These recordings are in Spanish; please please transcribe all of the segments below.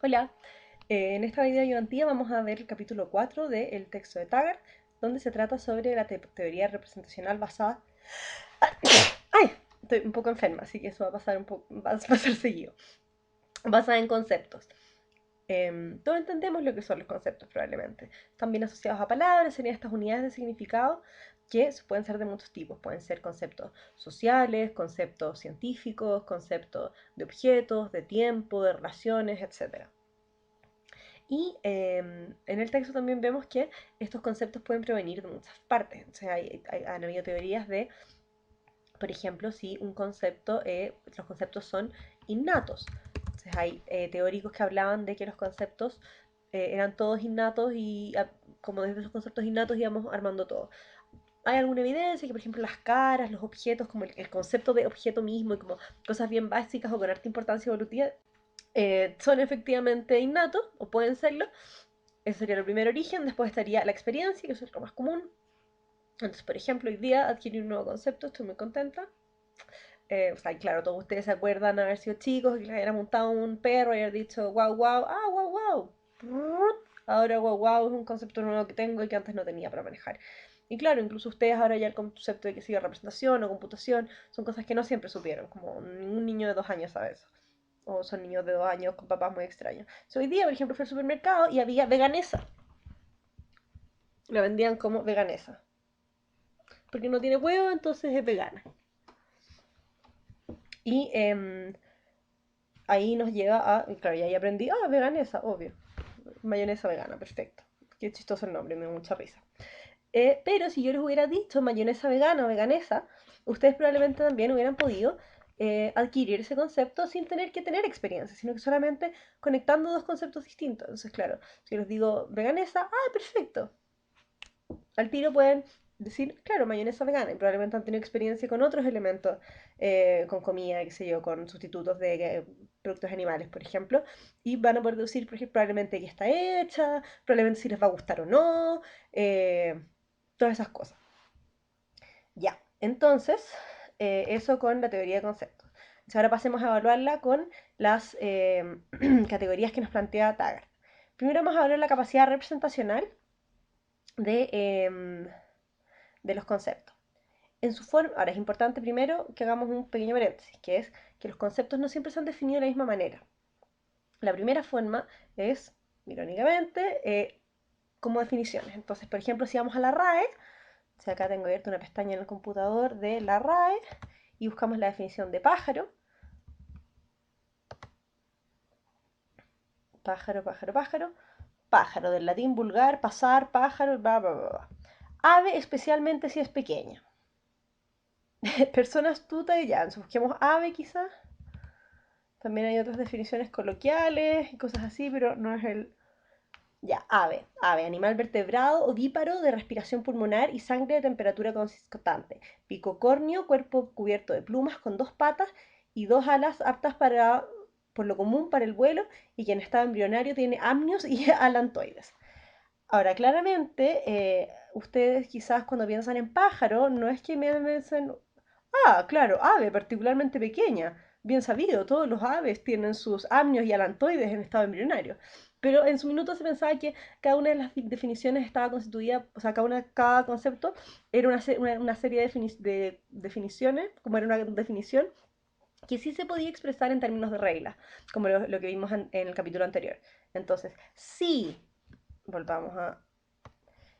Hola, en esta video ayudantía vamos a ver el capítulo 4 del texto de Taggart, donde se trata sobre la teoría representacional basada... ¡Ay! Estoy un poco enferma, así que eso va a pasar va a pasar seguido. Basada en conceptos. Todos entendemos lo que son los conceptos probablemente. Están bien asociados a palabras, serían estas unidades de significado que pueden ser de muchos tipos. Pueden ser conceptos sociales, conceptos científicos, conceptos de objetos, de tiempo, de relaciones, etc. Y en el texto también vemos que estos conceptos pueden provenir de muchas partes. O sea, han habido teorías de, por ejemplo, si un concepto, los conceptos son innatos. Entonces hay teóricos que hablaban de que los conceptos eran todos innatos y como desde esos conceptos innatos íbamos armando todo. Hay alguna evidencia que, por ejemplo, las caras, los objetos, como el concepto de objeto mismo y como cosas bien básicas o con harta importancia evolutiva, son efectivamente innatos o pueden serlo. Ese sería el primer origen. Después estaría la experiencia, que es lo más común. Entonces, por ejemplo, hoy día adquirí un nuevo concepto, estoy muy contenta. O sea, claro, todos ustedes se acuerdan de haber sido chicos y les hubiera montado un perro y haber dicho wow, wow, ah, wow, wow. Ahora wow, wow es un concepto nuevo que tengo y que antes no tenía para manejar. Y claro, incluso ustedes ahora ya el concepto de que sigue representación o computación son cosas que no siempre supieron, como ningún niño de 2 años sabe eso. O son niños de 2 años con papás muy extraños. So, hoy día, por ejemplo, fui al supermercado y había veganesa. La vendían como veganesa. Porque no tiene huevo, entonces es vegana. Y ahí nos lleva a, claro, y ahí aprendí, veganesa, obvio. Mayonesa vegana, perfecto. Qué chistoso el nombre, me da mucha risa. Pero si yo les hubiera dicho mayonesa vegana o veganesa, ustedes probablemente también hubieran podido adquirir ese concepto sin tener que tener experiencia, sino que solamente conectando dos conceptos distintos. Entonces, claro, si yo les digo veganesa, perfecto. Al tiro pueden decir, claro, mayonesa vegana, y probablemente han tenido experiencia con otros elementos, con comida, qué sé yo, con sustitutos de productos animales, por ejemplo, y van a poder decir, por ejemplo, probablemente que está hecha, probablemente si les va a gustar o no, todas esas cosas. Ya, entonces, eso con la teoría de conceptos. Entonces, ahora pasemos a evaluarla con las categorías que nos plantea Taggart. Primero vamos a evaluar la capacidad representacional de, de los conceptos. En su forma, ahora es importante primero que hagamos un pequeño paréntesis, que es que los conceptos no siempre se han definido de la misma manera. La primera forma es, irónicamente, como definiciones. Entonces, por ejemplo, si vamos a la RAE, o sea, acá tengo abierta una pestaña en el computador de la RAE y buscamos la definición de pájaro. Pájaro, pájaro, pájaro. Pájaro, del latín vulgar, pasar, pájaro, bla, bla, bla. Ave, especialmente si es pequeña. Persona astuta y ya, entonces busquemos ave quizás. También hay otras definiciones coloquiales y cosas así, pero no es el... Ya, ave. Ave, animal vertebrado, ovíparo, de respiración pulmonar y sangre de temperatura constante. Pico córneo, cuerpo cubierto de plumas con 2 patas y 2 alas aptas para, por lo común para el vuelo y que en estado embrionario tiene amnios y alantoides. Ahora, claramente, ustedes quizás cuando piensan en pájaro, no es que me piensen, claro, ave, particularmente pequeña. Bien sabido, todos los aves tienen sus amnios y alantoides en estado embrionario. Pero en su minuto se pensaba que cada una de las definiciones estaba constituida, o sea, cada concepto era una serie de definiciones, como era una definición, que sí se podía expresar en términos de reglas, como lo que vimos en el capítulo anterior. Entonces, sí, volvamos a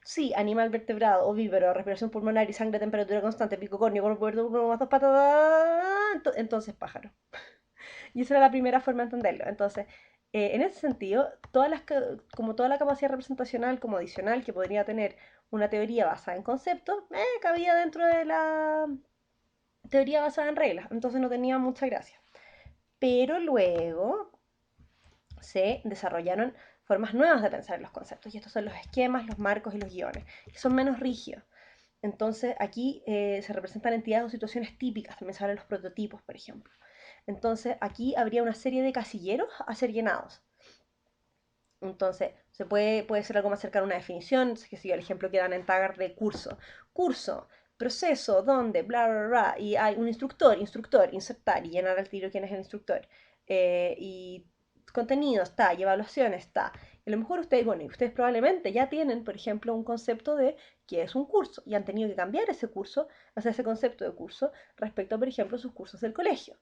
sí, animal vertebrado, ovíparo, respiración pulmonar y sangre a temperatura constante, pico córneo, cuerpo cubierto de más 2 patas, entonces pájaro. Y esa era la primera forma de entenderlo. Entonces, en ese sentido, como toda la capacidad representacional como adicional que podría tener una teoría basada en conceptos, cabía dentro de la teoría basada en reglas, entonces no tenía mucha gracia. Pero luego se desarrollaron formas nuevas de pensar en los conceptos, y estos son los esquemas, los marcos y los guiones, que son menos rígidos. Entonces aquí se representan entidades o situaciones típicas, también se hablan los prototipos, por ejemplo. Entonces aquí habría una serie de casilleros a ser llenados. Entonces, puede ser algo más cercano a una definición, que sigue el ejemplo que dan en Taggart de curso. Curso, proceso, donde, bla, bla, bla, y hay un instructor, insertar y llenar al tiro quién es el instructor. Y contenido está, y evaluación está. Y a lo mejor ustedes, bueno, y ustedes probablemente ya tienen, por ejemplo, un concepto de qué es un curso y han tenido que cambiar ese curso, o sea, ese concepto de curso respecto a, por ejemplo, sus cursos del colegio.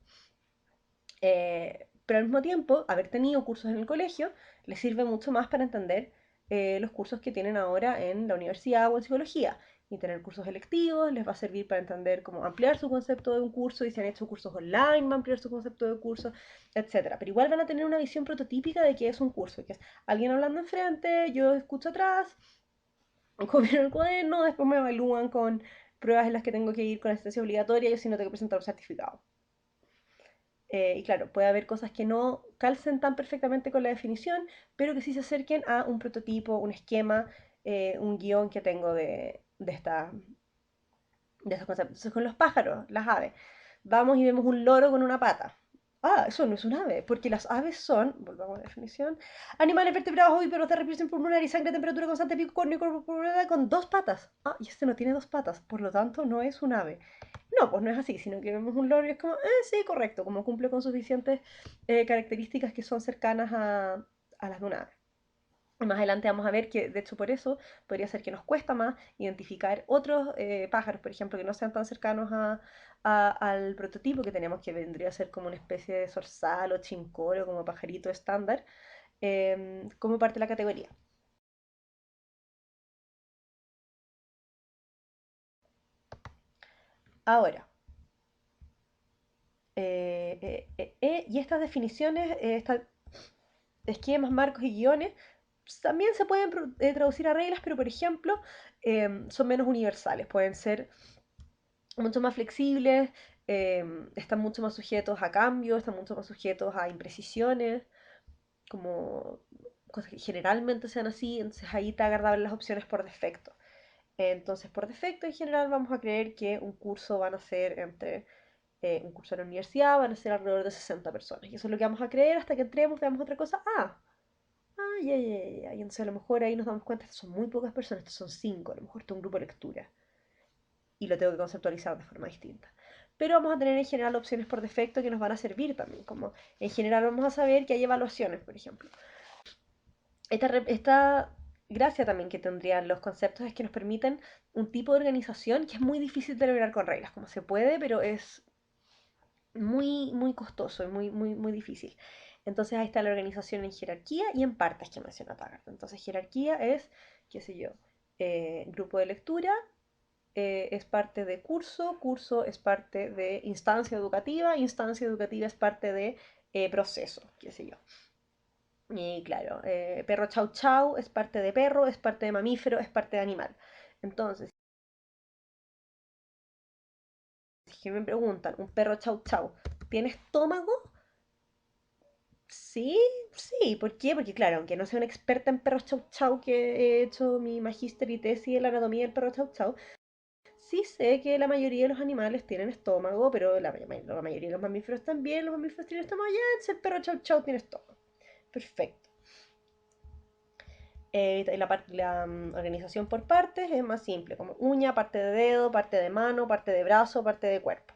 Pero al mismo tiempo, haber tenido cursos en el colegio les sirve mucho más para entender los cursos que tienen ahora en la universidad o en psicología. Y tener cursos electivos les va a servir para entender cómo ampliar su concepto de un curso, y si han hecho cursos online, va a ampliar su concepto de curso, etcétera. Pero igual van a tener una visión prototípica de qué es un curso, que es alguien hablando enfrente, yo escucho atrás, copio en el cuaderno, después me evalúan con pruebas en las que tengo que ir con asistencia obligatoria, y si no tengo que presentar un certificado. Y claro, puede haber cosas que no calcen tan perfectamente con la definición, pero que sí se acerquen a un prototipo, un esquema, un guión que tengo de estos conceptos. Entonces, con los pájaros, las aves, vamos y vemos un loro con una pata. Ah, eso no es un ave, porque las aves son, volvamos a la definición, animales vertebrados ovíparos de respiración pulmonar y sangre a temperatura constante, pico córneo con dos patas. Ah, y este no tiene dos patas, por lo tanto no es un ave. No, pues no es así, sino que vemos un loro y es como, sí, correcto, como cumple con suficientes características que son cercanas a las de un ave. Más adelante vamos a ver que, de hecho, por eso podría ser que nos cuesta más identificar otros pájaros, por ejemplo, que no sean tan cercanos al prototipo que tenemos, que vendría a ser como una especie de zorzal o chincoro, como pajarito estándar, como parte de la categoría. Ahora, y estas definiciones, esquemas, marcos y guiones, también se pueden traducir a reglas, pero por ejemplo, son menos universales, pueden ser mucho más flexibles, están mucho más sujetos a cambios, están mucho más sujetos a imprecisiones, como cosas que generalmente sean así, entonces ahí te agarran las opciones por defecto. Entonces, por defecto, en general, vamos a creer que un curso van a ser un curso en la universidad van a ser alrededor de 60 personas. Y eso es lo que vamos a creer hasta que entremos, veamos otra cosa. Y entonces a lo mejor ahí nos damos cuenta que son muy pocas personas, estos son 5, a lo mejor esto es un grupo de lectura. Y lo tengo que conceptualizar de forma distinta. Pero vamos a tener en general opciones por defecto que nos van a servir también, como en general vamos a saber que hay evaluaciones, por ejemplo. Esta gracia también que tendrían los conceptos es que nos permiten un tipo de organización que es muy difícil de lograr con reglas, como se puede, pero es muy, muy costoso y muy, muy, muy difícil. Entonces ahí está la organización en jerarquía y en partes que menciona Taggart. Entonces jerarquía es, qué sé yo, grupo de lectura, es parte de curso, curso es parte de instancia educativa es parte de proceso, qué sé yo. Y claro, perro chau chau es parte de perro, es parte de mamífero, es parte de animal. Entonces, si me preguntan, ¿un perro chau chau tiene estómago? Sí, sí, ¿por qué? Porque claro, aunque no sea una experta en perros chau chau, que he hecho mi magíster y tesis en la anatomía del perro chau chau, sí sé que la mayoría de los animales tienen estómago, pero la mayoría de los mamíferos también, los mamíferos tienen estómago, ya, entonces el perro chau chau tiene estómago. Perfecto. La organización por partes es más simple, como uña, parte de dedo, parte de mano, parte de brazo, parte de cuerpo.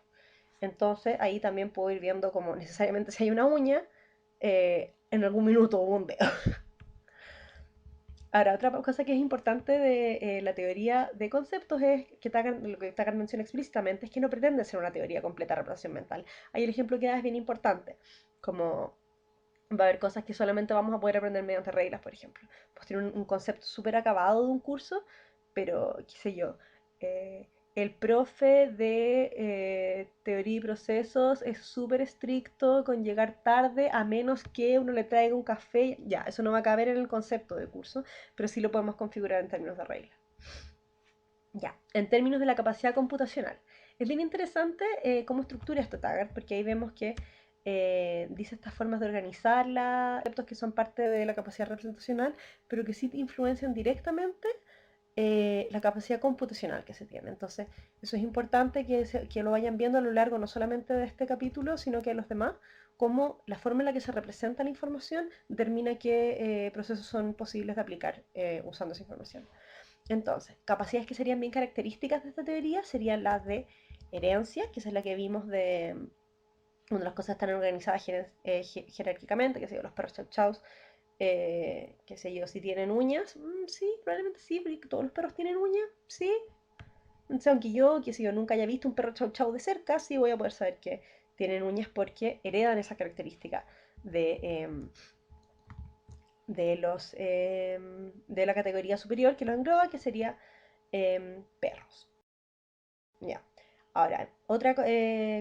Entonces ahí también puedo ir viendo como necesariamente si hay una uña, en algún minuto hubo un dedo. Ahora, otra cosa que es importante de la teoría de conceptos es que lo que Taggart menciona explícitamente es que no pretende ser una teoría completa de representación mental. Ahí el ejemplo que da es bien importante, como va a haber cosas que solamente vamos a poder aprender mediante reglas, por ejemplo. Pues tiene un concepto súper acabado de un curso, pero qué sé yo, eh, el profe de teoría y procesos es súper estricto con llegar tarde a menos que uno le traiga un café. Ya, eso no va a caber en el concepto de curso, pero sí lo podemos configurar en términos de reglas. Ya, en términos de la capacidad computacional. Es bien interesante cómo estructura esto Taggart, porque ahí vemos que dice estas formas de organizarla, conceptos que son parte de la capacidad representacional, pero que sí influencian directamente la capacidad computacional que se tiene. Entonces, eso es importante que lo vayan viendo a lo largo no solamente de este capítulo, sino que de los demás, cómo la forma en la que se representa la información determina qué procesos son posibles de aplicar usando esa información. Entonces, capacidades que serían bien características de esta teoría serían las de herencia, que esa es la que vimos cuando las cosas están organizadas jerárquicamente, que sé yo, los perros chau chaus, qué sé yo, si tienen uñas, sí, probablemente sí, porque todos los perros tienen uñas, sí. Entonces, aunque yo, qué sé yo, nunca haya visto un perro chau chau de cerca, sí voy a poder saber que tienen uñas porque heredan esa característica de, de la categoría superior que los engloba, que sería perros. Ya. Ahora, otra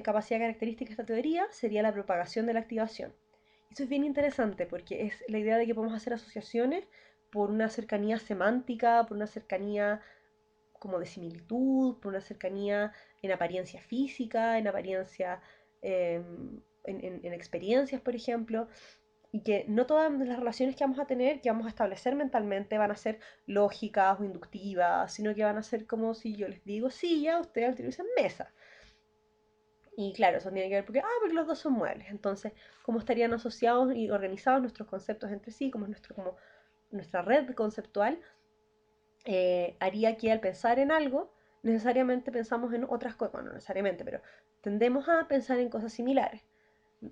capacidad característica de esta teoría sería la propagación de la activación. Eso es bien interesante porque es la idea de que podemos hacer asociaciones por una cercanía semántica, por una cercanía como de similitud, por una cercanía en apariencia física, en apariencia, en experiencias, por ejemplo, y que no todas las relaciones que vamos a tener, que vamos a establecer mentalmente, van a ser lógicas o inductivas, sino que van a ser como si yo les digo silla, ustedes al tiro dicen mesa. Y claro, eso tiene que ver porque los dos son muebles. Entonces, ¿cómo estarían asociados y organizados nuestros conceptos entre sí? Como es como nuestra red conceptual, haría que al pensar en algo, necesariamente pensamos en otras cosas. Bueno, no necesariamente, pero tendemos a pensar en cosas similares.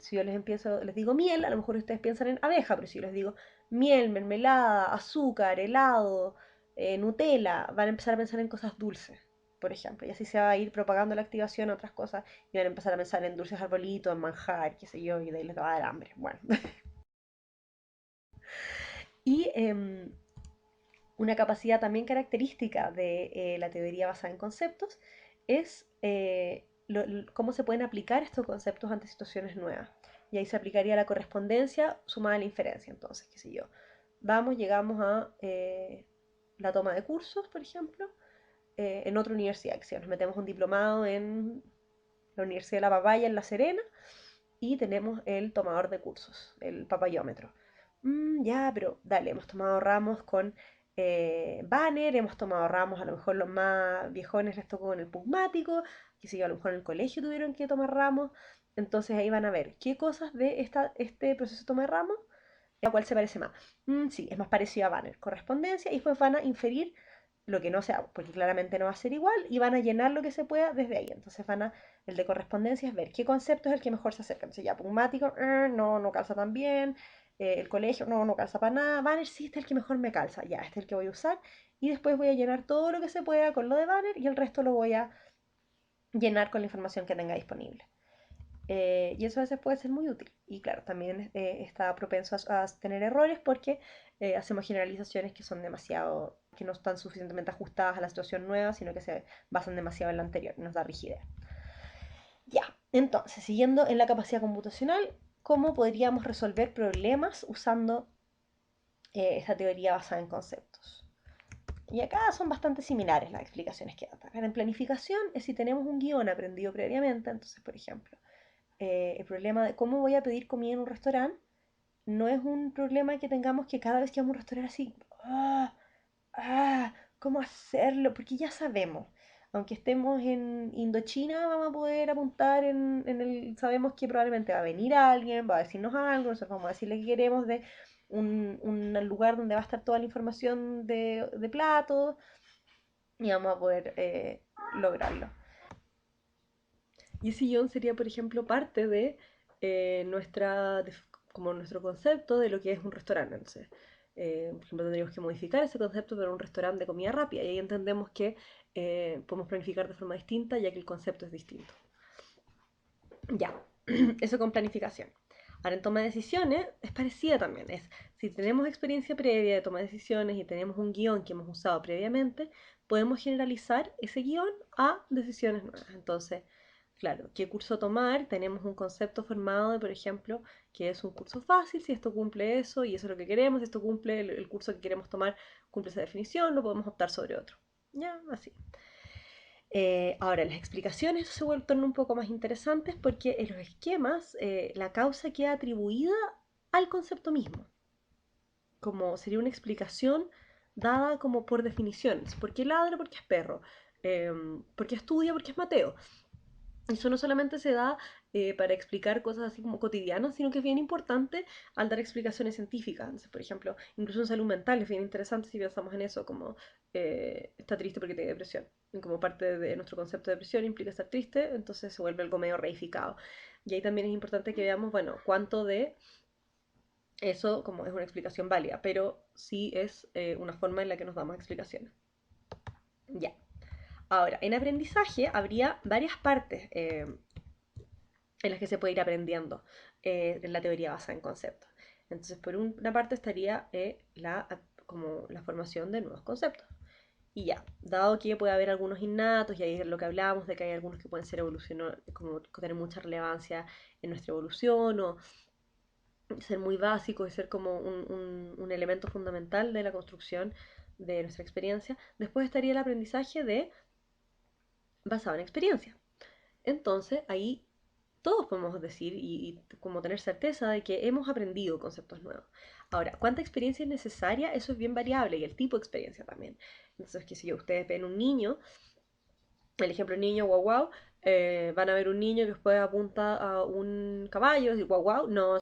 Si yo les digo miel, a lo mejor ustedes piensan en abeja, pero si yo les digo miel, mermelada, azúcar, helado, Nutella, van a empezar a pensar en cosas dulces, por ejemplo, y así se va a ir propagando la activación a otras cosas y van a empezar a pensar en dulces arbolitos, en manjar, qué sé yo, y de ahí les va a dar hambre. Bueno, y una capacidad también característica de la teoría basada en conceptos es cómo se pueden aplicar estos conceptos ante situaciones nuevas. Y ahí se aplicaría la correspondencia sumada a la inferencia. Entonces, qué sé yo, llegamos a la toma de cursos, por ejemplo, en otra universidad. Que si nos metemos un diplomado en la Universidad de La Papaya en La Serena y tenemos el tomador de cursos, el papayómetro. Ya, pero dale, hemos tomado ramos con banner, hemos tomado ramos, a lo mejor los más viejones les tocó en el pugmático, que sé yo, a lo mejor en el colegio tuvieron que tomar ramos, entonces ahí van a ver qué cosas de este proceso de toma de ramos, a cuál se parece más. Sí, es más parecido a banner, correspondencia, y después van a inferir lo que no sea, porque claramente no va a ser igual, y van a llenar lo que se pueda desde ahí. Entonces el de correspondencia es ver qué concepto es el que mejor se acerca. Entonces ya, pugmático, no calza tan bien, el colegio, no calza para nada, banner sí, este es el que mejor me calza, ya, este es el que voy a usar, y después voy a llenar todo lo que se pueda con lo de banner, y el resto lo voy a llenar con la información que tenga disponible. Y eso a veces puede ser muy útil. Y claro, también está propenso a tener errores porque hacemos generalizaciones que son demasiado, que no están suficientemente ajustadas a la situación nueva, sino que se basan demasiado en la anterior y nos da rigidez. Ya, entonces, siguiendo en la capacidad computacional, ¿cómo podríamos resolver problemas usando esta teoría basada en conceptos? Y acá son bastante similares las explicaciones que dan. En planificación es si tenemos un guión aprendido previamente, entonces, por ejemplo, el problema de cómo voy a pedir comida en un restaurante no es un problema que tengamos que cada vez que vamos a un restaurante así, ah, ¿cómo hacerlo? Porque ya sabemos. Aunque estemos en Indochina, vamos a poder apuntar sabemos que probablemente va a venir alguien, va a decirnos algo, nosotros vamos a decirle que queremos de un lugar donde va a estar toda la información de platos y vamos a poder lograrlo. Y ese guión sería, por ejemplo, parte de como nuestro concepto de lo que es un restaurante. Entonces, por ejemplo, tendríamos que modificar ese concepto para un restaurante de comida rápida y ahí entendemos que podemos planificar de forma distinta ya que el concepto es distinto. Ya, eso con planificación. Ahora, en toma de decisiones es parecida también. Si tenemos experiencia previa de toma de decisiones y tenemos un guión que hemos usado previamente, podemos generalizar ese guión a decisiones nuevas. Entonces, claro, ¿qué curso tomar? Tenemos un concepto formado de, por ejemplo, que es un curso fácil, si esto cumple eso y eso es lo que queremos, si esto cumple el curso que queremos tomar, cumple esa definición, lo podemos optar sobre otro. Ya, así. Ahora, las explicaciones se tornan un poco más interesantes porque en los esquemas la causa queda atribuida al concepto mismo, como sería una explicación dada como por definiciones. ¿Por qué ladra? Porque es perro. ¿Por qué estudia? Porque es Mateo. Eso no solamente se da para explicar cosas así como cotidianas, sino que es bien importante al dar explicaciones científicas. Entonces, por ejemplo, incluso en salud mental es bien interesante si pensamos en eso, como está triste porque tiene depresión. Y como parte de nuestro concepto de depresión implica estar triste, entonces se vuelve algo medio reificado. Y ahí también es importante que veamos, bueno, cuánto de eso como es una explicación válida, pero sí es una forma en la que nos damos explicaciones. Ya. Ahora, en aprendizaje habría varias partes en las que se puede ir aprendiendo en la teoría basada en conceptos. Entonces, por una parte estaría como la formación de nuevos conceptos. Y ya, dado que puede haber algunos innatos, y ahí es lo que hablábamos, de que hay algunos que pueden ser como tener mucha relevancia en nuestra evolución, o ser muy básicos y ser como un elemento fundamental de la construcción de nuestra experiencia. Después estaría el aprendizaje basado en experiencia. Entonces, ahí todos podemos decir y como tener certeza de que hemos aprendido conceptos nuevos. Ahora, ¿cuánta experiencia es necesaria? Eso es bien variable y el tipo de experiencia también. Entonces, qué sé yo, ustedes ven un niño, el ejemplo niño, guau guau, van a ver un niño que después apunta a un caballo y guau guau, no,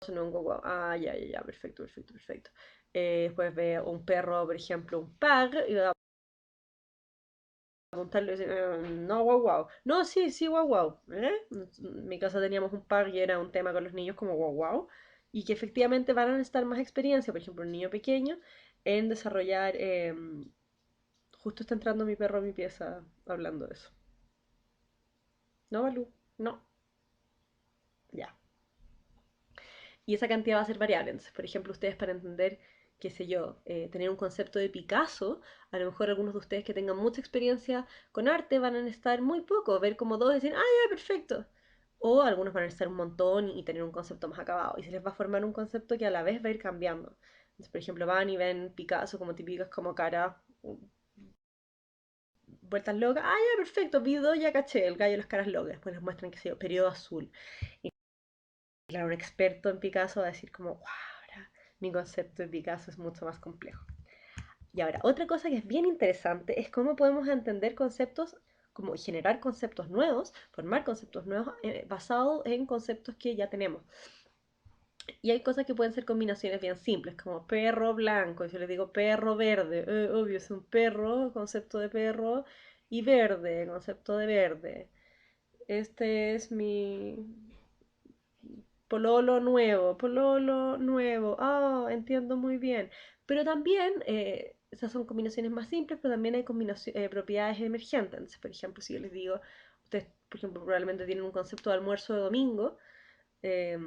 eso no es un guau guau. Ah, ya, ya, ya, perfecto, perfecto, perfecto. Después ve un perro, por ejemplo, un pug, y va a apuntarle y decir, no, guau guau. No, sí, sí, guau guau. En mi casa teníamos un pug y era un tema con los niños como guau guau. Y que efectivamente van a necesitar más experiencia, por ejemplo, un niño pequeño, en desarrollar. Justo está entrando mi perro a mi pieza hablando de eso. ¿No, Balú? No. Ya. Y esa cantidad va a ser variable. Entonces, por ejemplo, ustedes para entender, qué sé yo, tener un concepto de Picasso, a lo mejor algunos de ustedes que tengan mucha experiencia con arte van a necesitar muy poco, ver como dos y decir, ah, ya, perfecto. O algunos van a necesitar un montón y tener un concepto más acabado. Y se les va a formar un concepto que a la vez va a ir cambiando. Entonces, por ejemplo, van y ven Picasso como típicas como cara vueltas locas. Ah, ya, perfecto, vi dos, ya caché, el gallo de las caras locas. Después les muestran, qué sé yo, periodo azul. Y claro, un experto en Picasso va a decir como, wow, ahora mi concepto de Picasso es mucho más complejo. Y ahora, otra cosa que es bien interesante es cómo podemos entender conceptos, como generar conceptos nuevos, formar conceptos nuevos basados en conceptos que ya tenemos. Y hay cosas que pueden ser combinaciones bien simples, como perro blanco, y si les digo perro verde, obvio es un perro, concepto de perro, y verde, concepto de verde. Este es mi pololo nuevo, ah, entiendo muy bien. Pero también, esas son combinaciones más simples, pero también hay propiedades emergentes. Entonces, por ejemplo, si yo les digo, ustedes, por ejemplo, probablemente tienen un concepto de almuerzo de domingo, eh,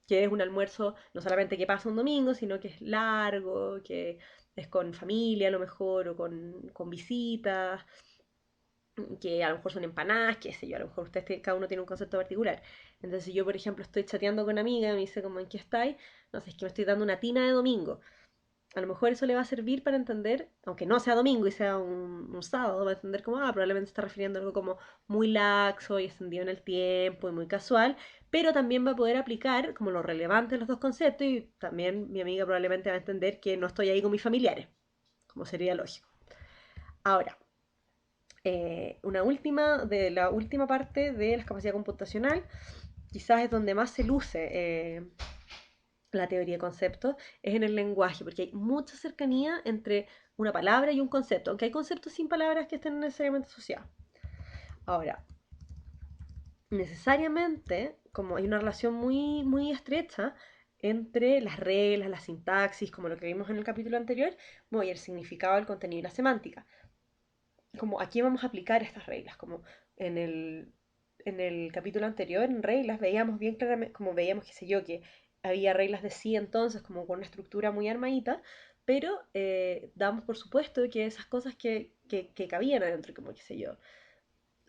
que es un almuerzo no solamente que pasa un domingo, sino que es largo, que es con familia a lo mejor, o con visitas, que a lo mejor son empanadas, qué sé yo, a lo mejor ustedes cada uno tiene un concepto particular. Entonces, si yo, por ejemplo, estoy chateando con una amiga y me dice como, ¿en qué estáis? No sé, es que me estoy dando una tina de domingo. A lo mejor eso le va a servir para entender, aunque no sea domingo y sea un sábado, va a entender como, probablemente se está refiriendo a algo como muy laxo y extendido en el tiempo y muy casual, pero también va a poder aplicar como lo relevante de los dos conceptos y también mi amiga probablemente va a entender que no estoy ahí con mis familiares, como sería lógico. Ahora, una última, de la última parte de la capacidad computacional, quizás es donde más se luce la teoría de conceptos, es en el lenguaje, porque hay mucha cercanía entre una palabra y un concepto, aunque hay conceptos sin palabras que estén necesariamente asociados. Ahora, necesariamente, como hay una relación muy, muy estrecha entre las reglas, la sintaxis, como lo que vimos en el capítulo anterior, y el significado, el contenido y la semántica. Como aquí vamos a aplicar estas reglas, como en el capítulo anterior, en reglas, veíamos bien claramente, como veíamos, qué sé yo, que había reglas de sí entonces, como con una estructura muy armadita, pero damos por supuesto que esas cosas que cabían adentro, como qué sé yo,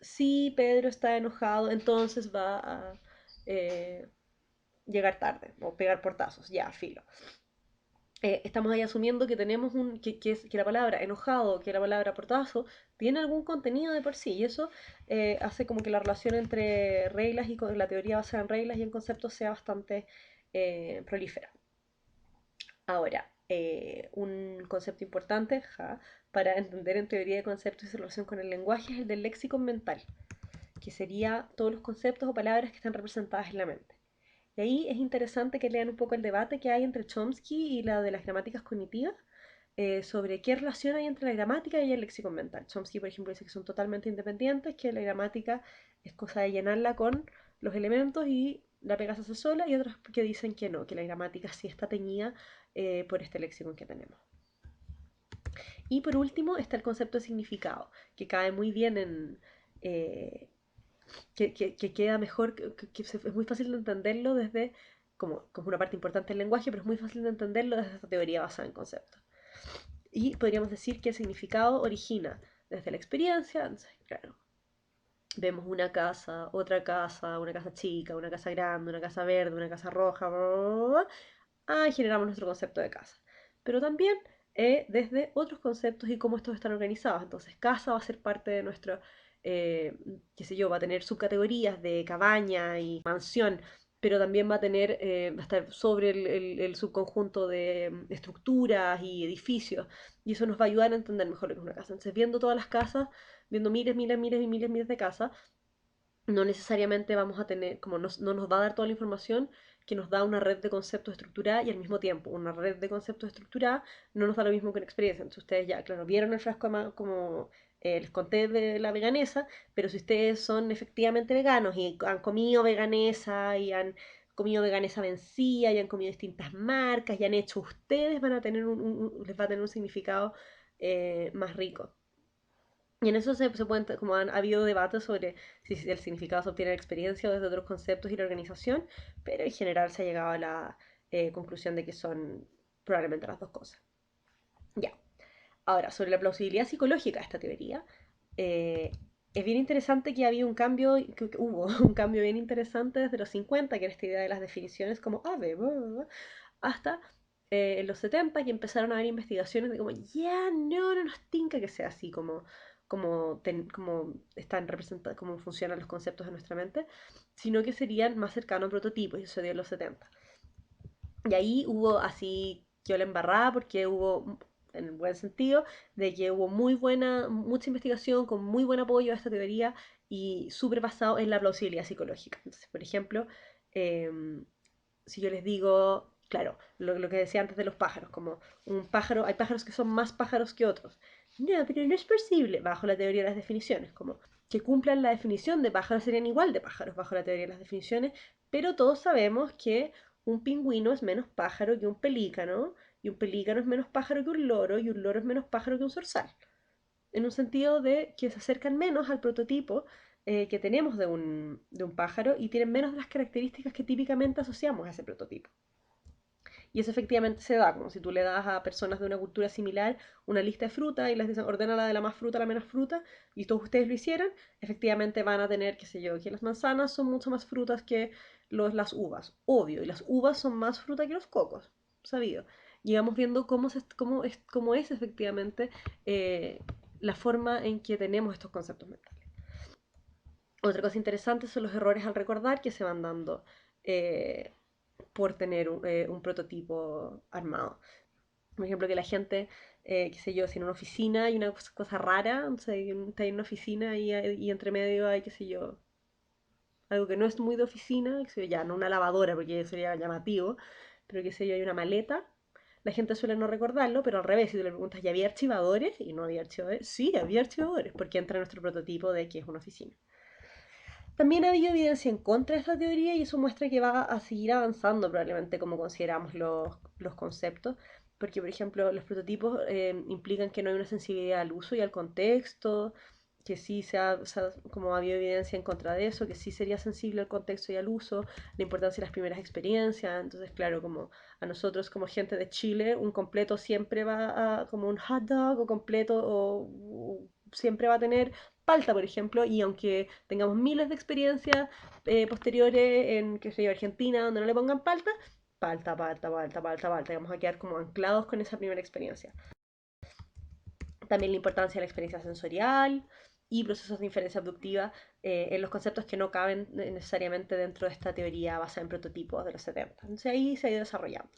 si Pedro está enojado, entonces va a eh, llegar tarde o pegar portazos, ya, filo. Estamos ahí asumiendo que tenemos que la palabra enojado, que la palabra portazo, tiene algún contenido de por sí, y eso hace como que la relación entre reglas y con la teoría basada en reglas y en conceptos sea bastante prolífera. Ahora, un concepto importante para entender en teoría de conceptos y su relación con el lenguaje es el del léxico mental, que sería todos los conceptos o palabras que están representadas en la mente. Y ahí es interesante que lean un poco el debate que hay entre Chomsky y la de las gramáticas cognitivas, sobre qué relación hay entre la gramática y el léxico mental. Chomsky, por ejemplo, dice que son totalmente independientes, que la gramática es cosa de llenarla con los elementos y la pega se hace sola, y otros que dicen que no, que la gramática sí está teñida por este léxico que tenemos. Y por último está el concepto de significado, que cae muy bien en... que queda mejor, es muy fácil de entenderlo desde, como una parte importante del lenguaje, pero es muy fácil de entenderlo desde esta teoría basada en conceptos. Y podríamos decir que el significado origina desde la experiencia. Entonces, claro, vemos una casa chica, una casa grande, una casa verde, una casa roja, bla, bla, bla, bla, generamos nuestro concepto de casa. Pero también desde otros conceptos y cómo estos están organizados. Entonces, casa va a ser parte de nuestro, qué sé yo, va a tener subcategorías de cabaña y mansión, pero también va a tener, va a estar sobre el subconjunto de estructuras y edificios, y eso nos va a ayudar a entender mejor lo que es una casa. Entonces, viendo todas las casas, viendo miles, miles, miles y miles, miles de casas, no necesariamente vamos a tener, como no nos va a dar toda la información que nos da una red de conceptos estructurada, y al mismo tiempo una red de conceptos estructurada no nos da lo mismo que una experiencia. Entonces ustedes ya, claro, vieron el frasco como les conté de la veganesa, pero si ustedes son efectivamente veganos y han comido veganesa y han comido veganesa vencida y han comido distintas marcas y han hecho ustedes, van a tener les va a tener un significado más rico. Y en eso se pueden, como ha habido debates sobre si el significado se obtiene de la experiencia o desde otros conceptos y la organización, pero en general se ha llegado a la conclusión de que son probablemente las dos cosas. Ya. Ahora, sobre la plausibilidad psicológica de esta teoría, eh, es bien interesante que había un cambio, que hubo un cambio bien interesante desde los 50, que era esta idea de las definiciones como ave, hasta en los 70, que empezaron a haber investigaciones de como, ya, no nos tinca que sea así, como están representados, cómo funcionan los conceptos de nuestra mente, sino que serían más cercanos a prototipos, y eso dio en los 70. Y ahí hubo así, yo la embarrada, porque hubo, en el buen sentido, de que hubo mucha investigación con muy buen apoyo a esta teoría y súper basado en la plausibilidad psicológica. Entonces, por ejemplo, si yo les digo, claro, lo que decía antes de los pájaros, como un pájaro, hay pájaros que son más pájaros que otros. No, pero no es posible, bajo la teoría de las definiciones, como que cumplan la definición de pájaros serían igual de pájaros bajo la teoría de las definiciones, pero todos sabemos que un pingüino es menos pájaro que un pelícano, y un pelícano es menos pájaro que un loro, y un loro es menos pájaro que un zorzal. En un sentido de que se acercan menos al prototipo que tenemos de un pájaro, y tienen menos de las características que típicamente asociamos a ese prototipo. Y eso efectivamente se da, como si tú le das a personas de una cultura similar una lista de frutas y les dicen, ordena la de la más fruta a la menos fruta, y todos ustedes lo hicieran, efectivamente van a tener, qué sé yo, que las manzanas son mucho más frutas que las uvas, obvio, y las uvas son más fruta que los cocos, sabido. Y vamos viendo cómo es efectivamente la forma en que tenemos estos conceptos mentales. Otra cosa interesante son los errores al recordar que se van dando eh, por tener un prototipo armado. Por ejemplo, que la gente, qué sé yo, si en una oficina hay una cosa rara, o sea, está en una oficina y entre medio hay, qué sé yo, algo que no es muy de oficina, qué sé yo, ya, no una lavadora porque sería llamativo, pero qué sé yo, hay una maleta. La gente suele no recordarlo, pero al revés, si tú le preguntas, ¿ya había archivadores? Y no había archivadores. Sí, había archivadores, porque entra en nuestro prototipo de que es una oficina. También ha habido evidencia en contra de esta teoría, y eso muestra que va a seguir avanzando probablemente como consideramos los conceptos, porque por ejemplo los prototipos implican que no hay una sensibilidad al uso y al contexto, que sí como ha habido evidencia en contra de eso, que sí sería sensible al contexto y al uso, la importancia de las primeras experiencias. Entonces claro, como a nosotros como gente de Chile, un completo siempre va a, como un hot dog o completo, o siempre va a tener palta, por ejemplo, y aunque tengamos miles de experiencias posteriores en, qué sé yo, Argentina, donde no le pongan palta, palta, palta, palta, palta, palta, y vamos a quedar como anclados con esa primera experiencia. También la importancia de la experiencia sensorial y procesos de inferencia abductiva en los conceptos que no caben necesariamente dentro de esta teoría basada en prototipos de los 70. Entonces ahí se ha ido desarrollando.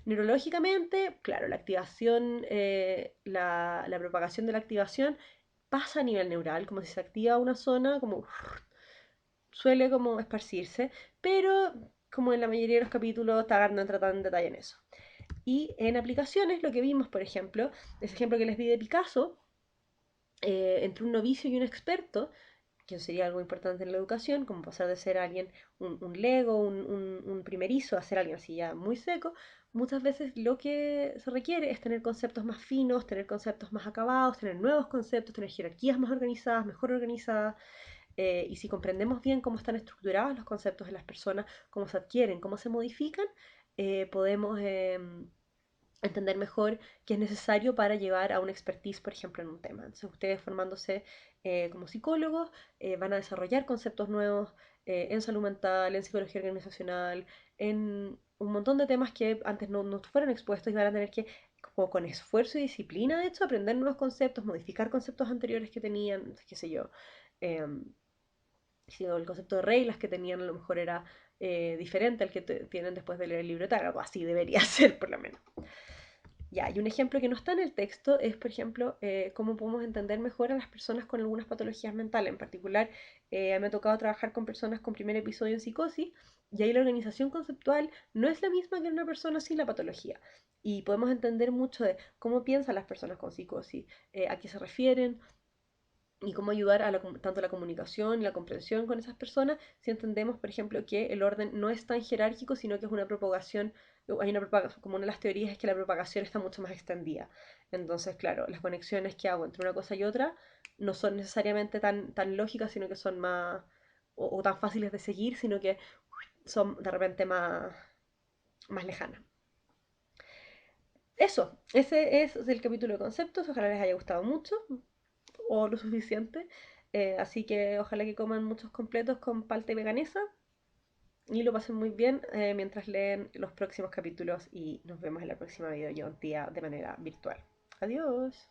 Neurológicamente, claro, la activación, la propagación de la activación pasa a nivel neural, como si se activa una zona, como suele como esparcirse, pero como en la mayoría de los capítulos, Taggart no entra tan en detalle en eso. Y en aplicaciones, lo que vimos, por ejemplo, ese ejemplo que les di de Picasso, entre un novicio y un experto, que sería algo importante en la educación, como pasar de ser alguien, un lego, un primerizo, a ser alguien así ya muy seco, muchas veces lo que se requiere es tener conceptos más finos, tener conceptos más acabados, tener nuevos conceptos, tener jerarquías más organizadas, mejor organizadas, y si comprendemos bien cómo están estructurados los conceptos de las personas, cómo se adquieren, cómo se modifican, podemos entender mejor qué es necesario para llevar a una expertise, por ejemplo, en un tema. Entonces, ustedes formándose como psicólogos van a desarrollar conceptos nuevos en salud mental, en psicología organizacional, en un montón de temas que antes no fueron expuestos y van a tener que, como con esfuerzo y disciplina, de hecho, aprender nuevos conceptos, modificar conceptos anteriores que tenían, qué sé yo. em, si el concepto de reglas que tenían a lo mejor era diferente al que tienen después de leer el libro de Taggart, o así debería ser por lo menos. Ya, y un ejemplo que no está en el texto es, por ejemplo, cómo podemos entender mejor a las personas con algunas patologías mentales. En particular, me ha tocado trabajar con personas con primer episodio en psicosis, y ahí la organización conceptual no es la misma que en una persona sin la patología. Y podemos entender mucho de cómo piensan las personas con psicosis, a qué se refieren, y cómo ayudar a tanto la comunicación y la comprensión con esas personas si entendemos, por ejemplo, que el orden no es tan jerárquico, sino que es una propagación, hay una propagación, como una de las teorías es que la propagación está mucho más extendida. Entonces, claro, las conexiones que hago entre una cosa y otra no son necesariamente tan lógicas, sino que son más, o tan fáciles de seguir, sino que son de repente más lejanas. Eso, ese es el capítulo de conceptos, ojalá les haya gustado mucho o lo suficiente. Así que ojalá que coman muchos completos con palta y veganesa y lo pasen muy bien mientras leen los próximos capítulos y nos vemos en la próxima videoyontía de manera virtual. Adiós.